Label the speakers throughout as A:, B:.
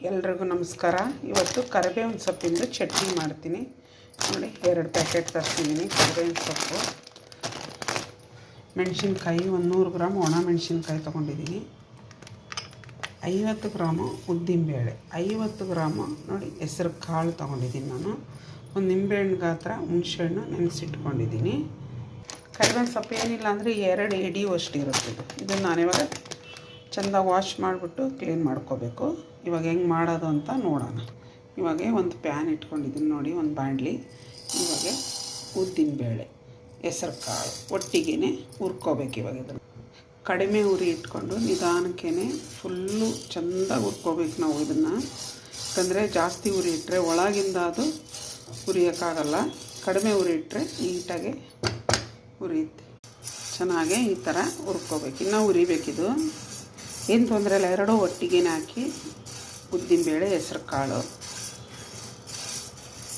A: ಎಲ್ರಿಗೂ ನಮಸ್ಕಾರ. ಇವತ್ತು ಕರಿಬೇವಿನ ಸೊಪ್ಪಿಂದ ಚಟ್ನಿ ಮಾಡ್ತೀನಿ. ನೋಡಿ, 2 ಪ್ಯಾಕೆಟ್ ತರಿಸಿದ್ದೀನಿ ಕರಿಬೇವಿನ ಸೊಪ್ಪು. ಮೆಣಸಿನ್ಕಾಯಿ 100 ಗ್ರಾಮ್ ಒಣ ಮೆಣಸಿನ್ಕಾಯಿ ತೊಗೊಂಡಿದ್ದೀನಿ. 50 ಗ್ರಾಮು ಉದ್ದಿನಬೇಳೆ, 50 ಗ್ರಾಮು ನೋಡಿ ಹೆಸರು ಕಾಳು ತೊಗೊಂಡಿದ್ದೀನಿ. ನಾನು ಒಂದು ನಿಂಬೆಹಣ್ಣು ಗಾತ್ರ ಹುಣಸೆಹಣ್ಣು ನೆನೆಸಿಟ್ಕೊಂಡಿದ್ದೀನಿ. ಕರಿಬೇವಿನ ಸೊಪ್ಪು ಏನಿಲ್ಲ ಅಂದರೆ 2 ಎಡಿಯುವಷ್ಟು ಇರುತ್ತೆ. ಇದನ್ನು ನಾನಿವಾಗ ಚೆಂದ ವಾಶ್ ಮಾಡಿಬಿಟ್ಟು ಕ್ಲೀನ್ ಮಾಡ್ಕೋಬೇಕು. ಇವಾಗ ಹೆಂಗೆ ಮಾಡೋದು ಅಂತ ನೋಡೋಣ. ಇವಾಗ ಒಂದು ಪ್ಯಾನ್ ಇಟ್ಕೊಂಡಿದ್ದೀನಿ ನೋಡಿ, ಒಂದು ಬಾಣಲಿ. ಇವಾಗ ಉದ್ದಿನಬೇಳೆ, ಹೆಸರು ಕಾಳು ಒಟ್ಟಿಗೆ ಹುರ್ಕೋಬೇಕು. ಇವಾಗ ಇದನ್ನು ಕಡಿಮೆ ಉರಿ ಇಟ್ಕೊಂಡು ನಿಧಾನಕ್ಕೇ ಫುಲ್ಲು ಚೆಂದಾಗಿ ಹುರ್ಕೋಬೇಕು ನಾವು ಇದನ್ನು. ಯಾಕಂದರೆ ಜಾಸ್ತಿ ಉರಿ ಇಟ್ಟರೆ ಒಳಗಿಂದ ಅದು ಹುರಿಯೋಕ್ಕಾಗಲ್ಲ. ಕಡಿಮೆ ಉರಿ ಇಟ್ಟರೆ ನೀಟಾಗಿ ಹುರಿಯುತ್ತೆ. ಚೆನ್ನಾಗೆ ಈ ಥರ ಹುರ್ಕೋಬೇಕು. ಇನ್ನೂ ಹುರಿಬೇಕಿದು, ಏನು ತೊಂದರೆ ಇಲ್ಲ. 2 ಒಟ್ಟಿಗೆ ಹಾಕಿ ಉದ್ದಿನಬೇಳೆ, ಹೆಸರು ಕಾಳು.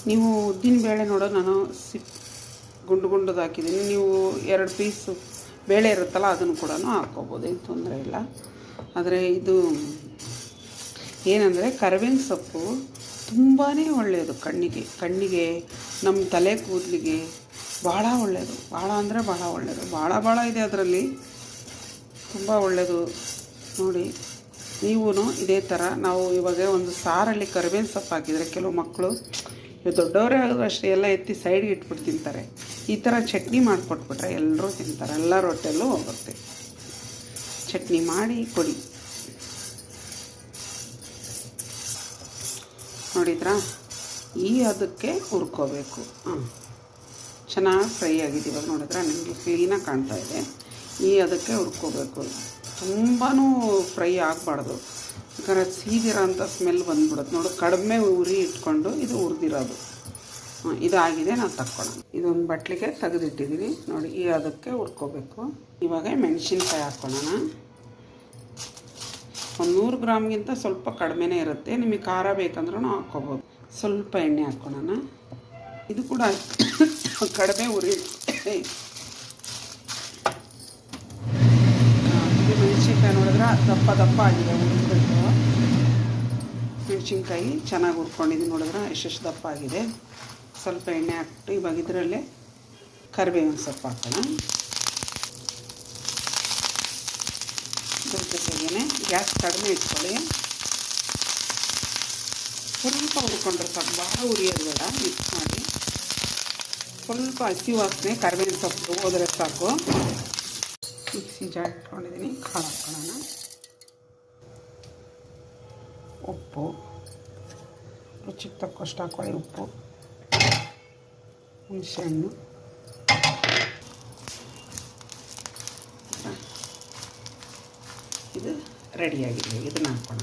A: ನೀವು ಉದ್ದಿನಬೇಳೆ ನೋಡೋ ನಾನು ಗುಂಡು ಹಾಕಿದ್ದೀನಿ. ನೀವು 2 ಪೀಸು ಬೇಳೆ ಇರುತ್ತಲ್ಲ ಅದನ್ನು ಕೂಡ ಹಾಕ್ಕೋಬೋದು, ಏನು ತೊಂದರೆ ಇಲ್ಲ. ಆದರೆ ಇದು ಏನಂದರೆ ಕರಿಬೇವಿನ ಸೊಪ್ಪು ತುಂಬಾ ಒಳ್ಳೆಯದು ಕಣ್ಣಿಗೆ ನಮ್ಮ ತಲೆ ಕೂದಲಿಗೆ ಭಾಳ ಒಳ್ಳೆಯದು. ಭಾಳ ಅಂದರೆ ಭಾಳ ಒಳ್ಳೆಯದು. ಭಾಳ ಇದೆ ಅದರಲ್ಲಿ, ತುಂಬ ಒಳ್ಳೆಯದು. ನೋಡಿ, ನೀವು ಇದೇ ಥರ ನಾವು ಇವಾಗ ಒಂದು ಸಾರಲ್ಲಿ ಕರಿಬೇವಿನ ಸೊಪ್ಪು ಹಾಕಿದರೆ ಕೆಲವು ಮಕ್ಕಳು, ದೊಡ್ಡವರೇ ಆದರೂ ಅಷ್ಟೇ, ಎಲ್ಲ ಎತ್ತಿ ಸೈಡ್ಗೆ ಇಟ್ಬಿಟ್ಟು ತಿಂತಾರೆ. ಈ ಥರ ಚಟ್ನಿ ಮಾಡಿಕೊಟ್ಬಿಟ್ರೆ ಎಲ್ಲರೂ ತಿಂತಾರೆ, ಎಲ್ಲ ರೊಟ್ಟೆಲ್ಲೂ ಹೋಗುತ್ತೆ. ಚಟ್ನಿ ಮಾಡಿ ಕೊಡಿ. ನೋಡಿದ್ರಾ, ಅದಕ್ಕೆ ಹುರ್ಕೋಬೇಕು. ಚೆನ್ನಾಗಿ ಫ್ರೈ ಆಗಿದೆ. ಇವಾಗ ನೋಡಿದ್ರೆ ನಿಮಗೆ ಕ್ಲೀನಾಗಿ ಕಾಣ್ತಾ ಇದೆ. ಅದಕ್ಕೆ ಹುರ್ಕೋಬೇಕು. ತುಂಬಾ ಫ್ರೈ ಆಗಬಾರ್ದು, ಯಾಕಂದರೆ ಸೀದಿರೋ ಅಂಥ ಸ್ಮೆಲ್ ಬಂದ್ಬಿಡುತ್ತೆ. ನೋಡಿ, ಕಡಿಮೆ ಉರಿ ಇಟ್ಕೊಂಡು ಇದು ಹುರಿದಿರೋದು. ಇದಾಗಿದೆ, ನಾನು ತಕ್ಕೊಳ್ಳೋಣ. ಇದೊಂದು ಬಟ್ಲಿಗೆ ತೆಗೆದಿಟ್ಟಿದ್ದೀನಿ ನೋಡಿ. ಅದಕ್ಕೆ ಹುರ್ಕೋಬೇಕು. ಇವಾಗ ಮೆಣಸಿನ್ಕಾಯಿ ಹಾಕ್ಕೊಳ್ಳೋಣ. ಒಂದು 100 ಗ್ರಾಮ್ಗಿಂತ ಸ್ವಲ್ಪ ಕಡಿಮೆನೇ ಇರುತ್ತೆ. ನಿಮಗೆ ಖಾರ ಬೇಕಂದ್ರೂ ಹಾಕ್ಕೋಬೋದು. ಸ್ವಲ್ಪ ಎಣ್ಣೆ ಹಾಕ್ಕೊಳ್ಳೋಣ. ಇದು ಕೂಡ ಕಡಿಮೆ ಉರಿ. ಮೆಣಸಿನ್ಕಾಯಿ ನೋಡಿದ್ರೆ ದಪ್ಪ ಆಗಿದೆ. ಹುರಿದ್ಬಿಟ್ಟು ಮೆಣಸಿನ್ಕಾಯಿ ಚೆನ್ನಾಗಿ ಹುರ್ಕೊಂಡಿದ್ದೀನಿ. ನೋಡಿದ್ರೆ ಎಷ್ಟೆಷ್ಟು ದಪ್ಪ ಆಗಿದೆ. ಸ್ವಲ್ಪ ಎಣ್ಣೆ ಹಾಕ್ಬಿಟ್ಟು ಇವಾಗ ಇದರಲ್ಲೇ ಕರಿಬೇವಿನ ಸೊಪ್ಪು ಹಾಕೋಣ. ಇದ್ರ ಜೊತೆಗೇ ಗ್ಯಾಸ್ ಕಡಿಮೆ ಇಟ್ಕೊಳ್ಳಿ. ಸ್ವಲ್ಪ ಹುರ್ಕೊಂಡ್ರೆ ಸಾಕು, ಭಾಳ ಉರಿಯೋದು ಬೇಡ. ಮಿಕ್ಸ್ ಮಾಡಿ ಸ್ವಲ್ಪ ಹಸಿ ವಾಸನೆ ಕರಿಬೇವಿನ ಸೊಪ್ಪು ಹೋದರೆ ಸಾಕು. ಮಿಕ್ಸಿ ಜಾರ್ ಇಟ್ಕೊಂಡಿದ್ದೀನಿ. ಕಾಳು ಹಾಕ್ಕೊಳ್ಳೋಣ. ಉಪ್ಪು ರುಚಿಗೆ ತಕ್ಕಷ್ಟು ಹಾಕ್ಕೊಳ್ಳಿ. ಉಪ್ಪು, ಹುಣಸೆಹಣ್ಣು, ಇದು ರೆಡಿಯಾಗಿದೆ. ಇದನ್ನು ಹಾಕೋಣ.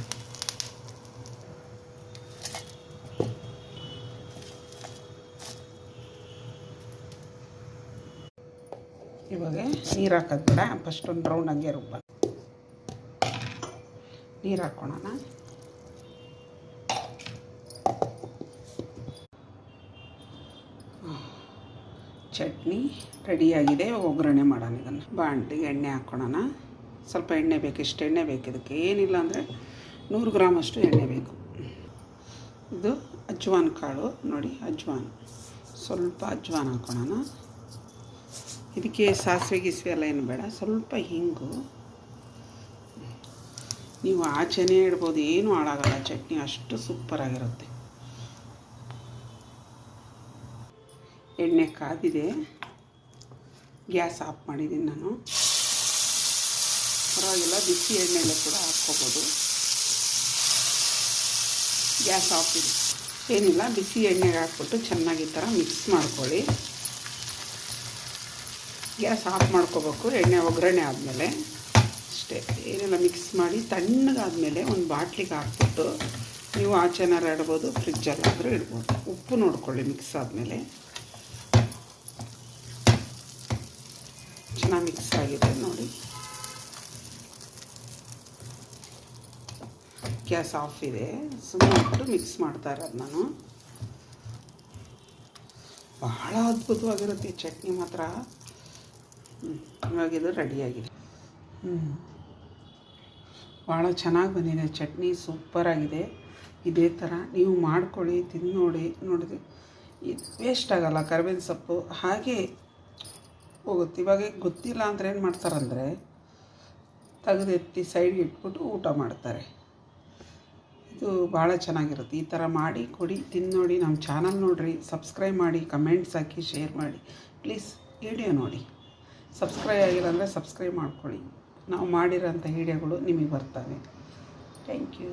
A: ಇವಾಗ ನೀರು ಹಾಕೋದು ಬೇಡ, ಫಸ್ಟ್ ಒಂದು ರೌಂಡ್ ಹಂಗೆ ರುಬ್ಬ. ನೀರು ಹಾಕ್ಕೊಳ್ಳೋಣ. ಚಟ್ನಿ ರೆಡಿಯಾಗಿದೆ. ಒಗ್ಗರಣೆ ಮಾಡೋಣ. ಇದನ್ನು ಬಾಣಲಿಗೆ ಎಣ್ಣೆ ಹಾಕ್ಕೊಳ್ಳೋಣ. ಸ್ವಲ್ಪ ಎಣ್ಣೆ ಬೇಕು, ಇಷ್ಟು ಎಣ್ಣೆ ಬೇಕು. ಇದಕ್ಕೆ ಏನಿಲ್ಲ ಅಂದರೆ 100 ಗ್ರಾಮ್ ಅಷ್ಟು ಎಣ್ಣೆ ಬೇಕು. ಇದು ಅಜ್ವಾನ್ ಕಾಳು ನೋಡಿ, ಅಜ್ವಾನ್. ಸ್ವಲ್ಪ ಅಜ್ವಾನ್ ಹಾಕ್ಕೊಳ್ಳೋಣ. ಇದಕ್ಕೆ ಸಾಸಿವೆ ಗಿಸಿವೆ ಎಲ್ಲ ಏನು ಬೇಡ. ಸ್ವಲ್ಪ ಹಿಂಗು. ನೀವು ಆಚೆನೇ ಇಡ್ಬೋದು, ಏನೂ ಹಾಳಾಗಲ್ಲ. ಚಟ್ನಿ ಅಷ್ಟು ಸೂಪರಾಗಿರುತ್ತೆ. ಎಣ್ಣೆ ಕಾದಿದೆ. ಗ್ಯಾಸ್ ಆಫ್ ಮಾಡಿದ್ದೀನಿ ನಾನು. ಪರವಾಗಿಲ್ಲ, ಬಿಸಿ ಎಣ್ಣೆಲೆ ಕೂಡ ಹಾಕ್ಕೋಬೋದು. ಗ್ಯಾಸ್ ಆಫ್ ಇದೆ. ಏನಿಲ್ಲ, ಬಿಸಿ ಎಣ್ಣೆಗೆ ಹಾಕ್ಬಿಟ್ಟು ಚೆನ್ನಾಗಿ ಈ ಥರ ಮಿಕ್ಸ್ ಮಾಡ್ಕೊಳ್ಳಿ. ಗ್ಯಾಸ್ ಆಫ್ ಮಾಡ್ಕೋಬೇಕು. ಎಣ್ಣೆ ಒಗ್ಗರಣೆ ಆದಮೇಲೆ ಅಷ್ಟೇ, ಏನೆಲ್ಲ ಮಿಕ್ಸ್ ಮಾಡಿ ತಣ್ಣಗಾದ್ಮೇಲೆ ಒಂದು ಬಾಟ್ಲಿಗೆ ಹಾಕ್ಬಿಟ್ಟು ನೀವು ಆಚೆನಾರು ಇಡ್ಬೋದು, ಫ್ರಿಜ್ಜಲ್ಲಾದರೂ ಇಡ್ಬೋದು. ಉಪ್ಪು ನೋಡ್ಕೊಳ್ಳಿ ಮಿಕ್ಸ್ ಆದಮೇಲೆ. ಚೆನ್ನಾಗಿ ಮಿಕ್ಸ್ ಆಗಿದೆ ನೋಡಿ. ಗ್ಯಾಸ್ ಆಫ್ ಇದೆ. ಸುಮ್ಮನೆ ಬಿಟ್ಟು ಮಿಕ್ಸ್ ಮಾಡ್ತಾ ಇರೋದು ನಾನು. ಬಹಳ ಅದ್ಭುತವಾಗಿರುತ್ತೆ ಈ ಚಟ್ನಿ ಮಾತ್ರ. ಇವಾಗಿದು ರೆಡಿಯಾಗಿದೆ. ಭಾಳ ಚೆನ್ನಾಗಿ ಬಂದಿದೆ ಚಟ್ನಿ, ಸೂಪರಾಗಿದೆ. ಇದೇ ಥರ ನೀವು ಮಾಡ್ಕೊಳ್ಳಿ, ತಿಂದು ನೋಡಿದ್ರೆ ಇದು ವೇಸ್ಟ್ ಆಗೋಲ್ಲ. ಕರಿಬೇವಿನ ಸೊಪ್ಪು ಹಾಗೆ ಹೋಗುತ್ತೆ. ಇವಾಗ ಗೊತ್ತಿಲ್ಲ ಅಂದರೆ ಏನು ಮಾಡ್ತಾರಂದರೆ ತೆಗೆದೆತ್ತಿ ಸೈಡ್ಗೆ ಇಟ್ಬಿಟ್ಟು ಊಟ ಮಾಡ್ತಾರೆ. ಇದು ಭಾಳ ಚೆನ್ನಾಗಿರುತ್ತೆ. ಈ ಥರ ಮಾಡಿ ಕೊಡಿ, ತಿಂದು ನೋಡಿ. ನಮ್ಮ ಚಾನಲ್ ನೋಡಿರಿ, ಸಬ್ಸ್ಕ್ರೈಬ್ ಮಾಡಿ, ಕಮೆಂಟ್ಸ್ ಹಾಕಿ, ಶೇರ್ ಮಾಡಿ. ಪ್ಲೀಸ್ ವಿಡಿಯೋ ನೋಡಿ. ಸಬ್ಸ್ಕ್ರೈಬ್ ಆಗಿಲ್ಲ ಅಂದರೆ ಸಬ್ಸ್ಕ್ರೈಬ್ ಮಾಡ್ಕೊಳ್ಳಿ. ನಾವು ಮಾಡಿರೋಂಥ ವಿಡಿಯೋಗಳು ನಿಮಗೆ ಬರ್ತವೆ. Thank you.